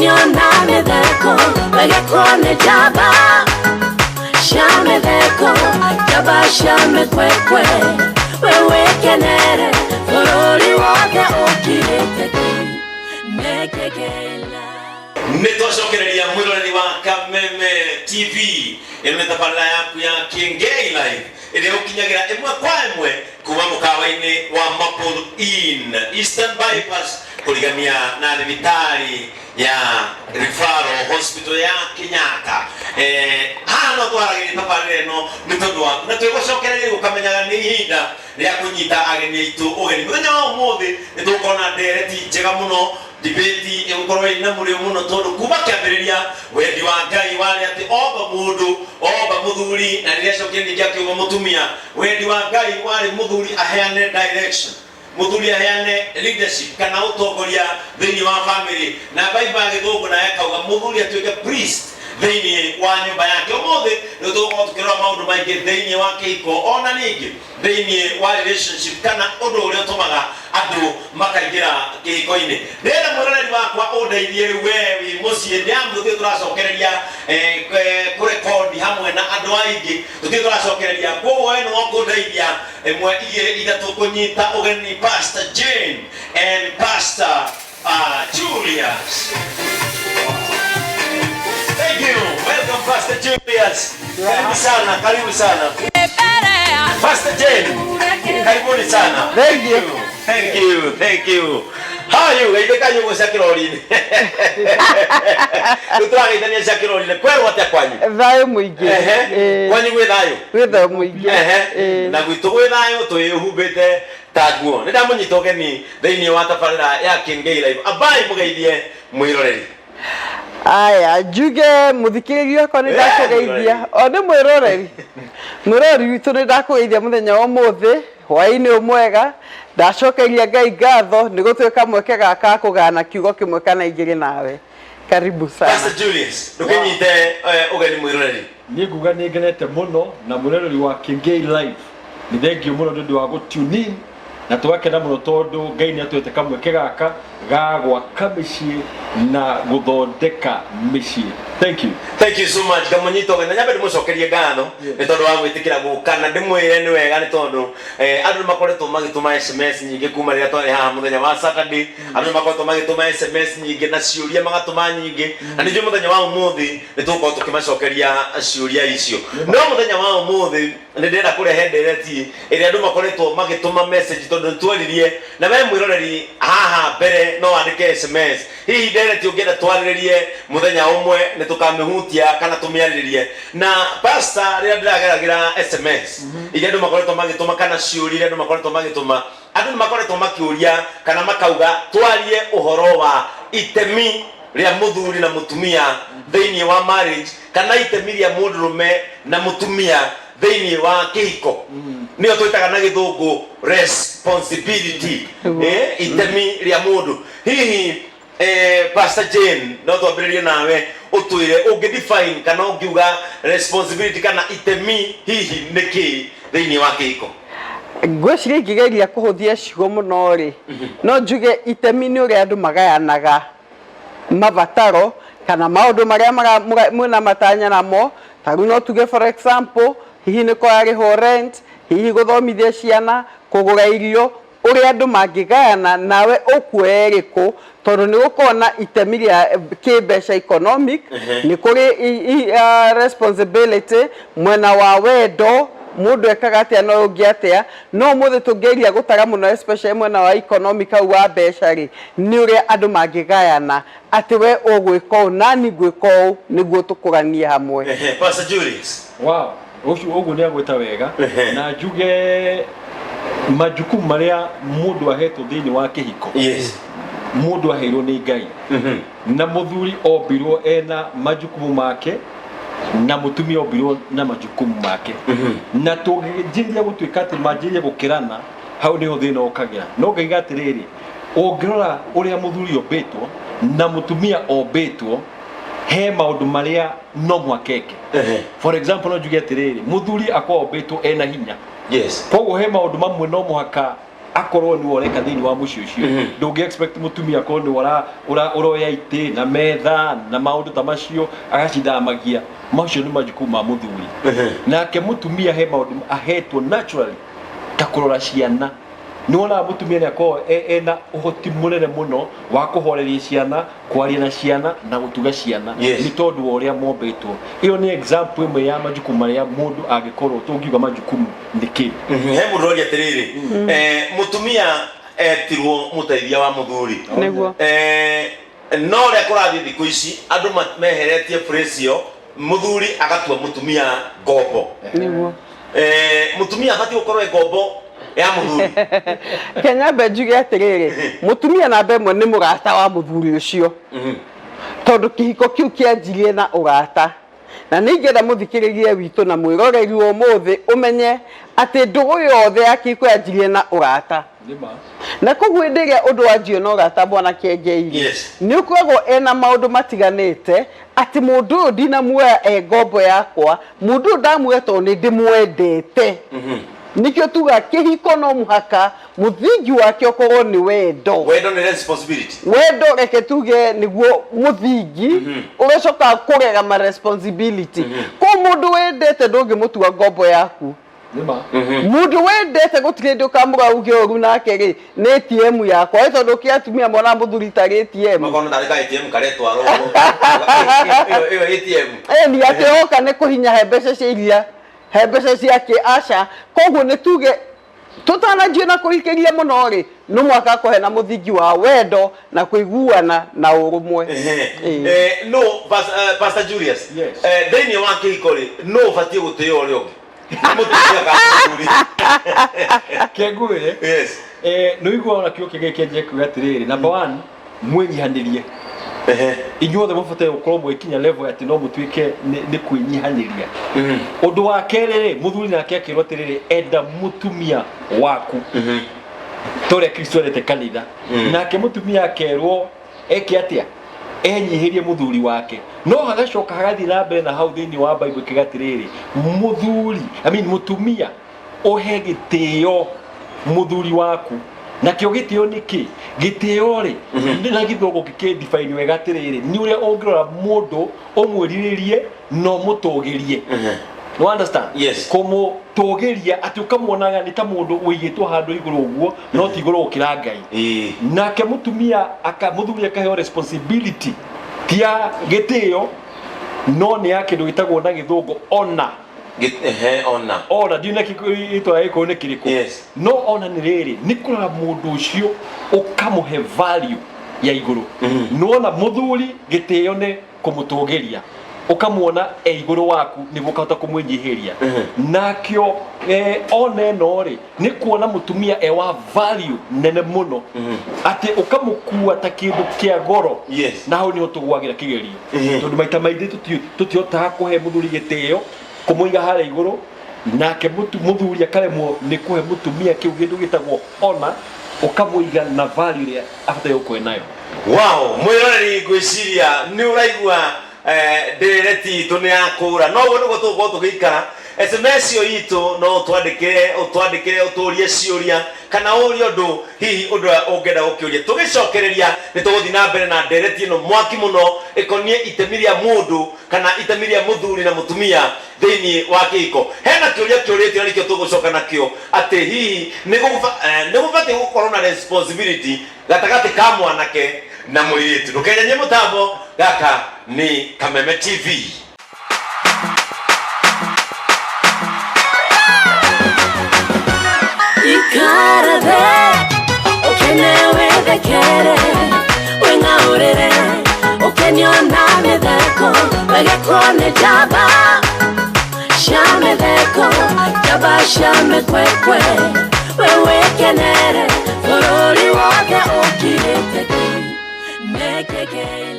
Niona medeko, wegekone jaba. Shamedeko, jaba shamekwekwe. Wewe kenere, foroli wake okirete. Mekekela. Nitoshokereria mwiroreri wa Kameme TV. Ino tabala yaku ya Kiengei Live. Ile ukinyagira emwe kwa emwe kuba mukawaini wa MUTURI Eastern Bypass kuligania na vitali ya Referral Hospital ya Kenyatta. Hano twaragiri tabale no nitodwa. Natwegoshokereria ukamenyaga ni hinda ya kunyita ageni itu ogeni. Muthenya wa umuthi nitukona dereti njega muno. Debate emukorwa ina muri muno tondu kuba kiambiriria wendi wa Ngai wale ati oba mundu oba muthuri na niresho kindi gya kiugo mutumia wendi wa Ngai wale muthuri aheane direction muthuri aheane leadership kana utongoria thini wa family na Bible githungu na yakauga muthuri atuike priest thini wa nyumba yake umuthi nituko tukirwa maundu maingi thini wa kihiko ona ningi thini wa relationship kana undu uria tumaga andu makaingira kihiko-ini ndenda mwiroreri wakwa undeithie wewe mucie ndiamu tuthi turacokereria kurekodi hamwe na andu aingi tuthi turacokereria koguo we no kundeithia emwe igiri ithatu kunyita ugeni Pastor Jane and Pastor Julius. Thank you. Welcome Pastor Julius. Karibu sana. Pastor Jane. Karibuni sana. Thank you. Thank you. Thank you. How are you? Gaiteka yuko Shakirolini. Tutrage ndani Shakirolini. Kwero wate kwanyu. Thayo muingi. Kwanyu gwe thayo. Gwe thayo muingi. Na gwitu gwe thayo tuyuhubite taguo. Nida munyitoke ni thini wa tabarira ya Kiengei Live. Abai mugeithie mwiroreri. Aya, juge muthikiririo ko ni ndakugeithia. Oni mwiroreri. Mwiroreri witu ni ndakugeithia muthenya wa muthi, hwaini umwega. Ndacokeria Ngai ngatho ni gutwika mweke gaka kugana kiugo kimwe kana igiri nawe. Karibu sana. Pastor Julius, ndukinyite ugeni mwiroreri. Ni nguga ni ngenete muno na mwiroreri wa Kiengei Live. Ni thengio muno ndu wa gutune in na twakena muno tondu Ngai ni atwete kamweke gaka ga gwaka micii na guthondeka micii. Thank you. Thank you so much. Kamunyito na nyabe mucokerie ngatho ni tondu wa gwitikira guka na ndimwire ni wega ni tondu andu makoretwo magituma SMS nyingi kuma ria twari haha muthenya wa Saturday andu makoretwo magituma SMS nyingi na ciuria magatuma nyingi na ndio muthenya wa umuthi ni tuko tukimacokeria ciuria icio no muthenya wa umuthi ni ndenda kurehe ndereti iri andu makoretwo magituma message tondu twaririe na we mwiroreri haha mbere no andike SMS hihi ndereti ungienda twaririe muthenya umwe ni tukamihutia kana tumiaririe na pastor ria ndirageragira SMS ile andu makoretwo magituma kana ciuria andu makoretwo magituma andu makoretwo makiuria kana makauga twarie uhoro wa itemi ria muthuri na mutumia thini wa marriage kana itemi ria mundurume na mutumia thini wa kihiko niyo twitaga na githungu responsibility itemi ria mundu hihi Pastor Jane no twambiririe nawe utwire ungidefine kana ungiuga responsibility kana itemi hihi niki thini wa kihiko. Ngwiciria ingigeria kuhuthia ciugo muno ri no njuge itemi ni uria andu magayanaga mabataro kana maundu maria mwina matanya namo taru no tuge for example hihi ni kwariho rent hihi guthomithia ciana kugura irio uria andu mangigayana nawe ukuoya iriku tondu ni gukona itemi ria kibeca economic ni kuri responsibility mwena wa wendo mundu ekaga atia no ungi atia no muthe tungeria gutara muno especially mwena wa economic au wa beca ri ni uria andu mangigayana ati we ugwiko nani gwiko niguo tukurania hamwe. Pastor Julius, wow, ugu ni agweta wega na njuge majukumu maria mundu ahetwo thini wa kihiko. Yes. Mundu aheirwo ni Ngai. Na muthuri ombirwo ena majukumu make na mutumia ombirwo na majukumu make. Na tũngĩnjĩria gũtuĩka atĩ manjĩrie gũkĩrana hau nĩho thĩna ũkagira. No ngaiga atĩrĩrĩ, ũngĩrora ũrĩa muthuri ombĩtwo na mutumia ombĩtwo he maundu maria no mwakeke. For example no njuge atĩrĩrĩ, muthuri akombĩtwo ena hinya. Yes. Koguo he maundu mamwe no muhaka akorwo ni woreka thini wa mucio ucio ndungi expect mutumia ko ni uroya ite na metha na maundu ta macio agacithamagia macio ni majukumu ma muthuri nake mutumia he maundu ahetwo naturally ta kurora ciana nona mutumia ni akorwo ena uhoti munene muno wa kuhoreria ciana kwaria na ciana na gutuga ciana ni tondu uria mombetwo iyo ni example imwe ya majukumu maria mundu angikorwo tungiuga majukumu niki he mundu atiriri mutumia etirwo muteithia wa muthuri niguo no ria kurathi thiku ici andu meheretie phrase yo muthuri agatua mutumia ngombo niguo mutumia abati gukorwo ngombo ya muthuri Kenya benjuge atiriri mutumia na mbemwe ni mugata wa muthuri ucio tondu kihiko kiu kianjirie na ugata na ningetha muthikiririe witu na mwiroreri umuthi umenye ati ndugu yothe akiko yanjirie na ugata na koguo ndiria undu wanjio na ugata bwana Kiengei ni ukoragwo ena maundu matiganite ati mundu ndina muoya ngombo yakwa mundu ndamueto ni ndimwendete nikyo tuga kihiko no muhaka muthingi wake okorwo ni wendo ni responsibility wendo reke tuge niguo muthingi urecoka kurega ma responsibility ko mundu wendete ndungi mutua ngombo yaku mundu wendete gutire ndu kamura uge oru nake ri ni ATM yakwa tondu kiatumia mwana muthuri ta ATM makono ndarika ATM karetwa ro iyo ATM ni ateoka ni kuhinya hebece cia iria hebece ciake aca koguo ni tuge tutanajie na kuhikiria muno ri no mwaka ko hena muthingi wa wendo na kuiguana na urumwe no Pastor Julius thini wa kihiko-ri no fatie gutio uri ungi mutumia ka muthuri Kiengui no igwa na kio kigekenje kugatiriri number 1 mwenyihanirie inyuothe mufate ukorwo mwikinya level ati no mutwike ni kwinyihaniria undu wa kerere muthuri nake akirwo tiriri enda mutumia waku tore Kristo erete kanitha nake mutumia akerwo eke atia enyihirie muthuri wake no hagacoka hagathi na mbere na hau thini wa Bible kigatiriri muthuri mutumia ohe gitio muthuri waku na kio gitio niki gitio ri na githogo gike define wega tiriri ni uria ongirora mundu omwiriririe no mutogerie no understand komo togeria ati ukamuonaga ni ta mundu wigitwo handu iguru uguo no ti iguru ukira Ngai nake mutumia muthuri akaheo responsibility tia gitio no ni yake ndu gitagwo na githungu ona ona dina kito aiko ne kiriko no ona ni riri ni kura mundu ucio ukamuhe value ya iguru no na muthuri gitio ne kumutogeria ukamuona iguru waku ni gukata kumwenyihiria nakyo one no ri ni kuona mutumia wa value nene muno ati ukamukua ta kindu kia goro na hau ni utugwagira kigerio tondu maita maithe tutiota kuhe muthuri gitio kumuiga hale iguru nake muthuri akaremwo ni kuhe mutumia kiu gindu gitagwo ona ukamuiga na value ria after uko nayo mwiroreri gwiciria ni uraigua ndireti tu ni akura no uguo niguo tuguo tugikara SMS yo itu no utwandikire uturie ciuria kana uri undu hihi undu ungenda gukiuria tugicokereria ni tuguthi na mbere na ndireti no mwaki muno ikonie itemi ria mundu kana itemi ria muthuri na mutumia thini wa kihiko hena kiuria kiuritio nikio tugucoka nakio ati hihi ni gubati gukorwo na responsibility gatagati ka mwanake na muiritu ndukenye mutambo gaka ni Kameme TV ikarade ukenewe dekere wengaurere ukeniona medeko wegekone jaba shamedeko jaba shamekwekwe wewe kenere forori wake ukirete nekeke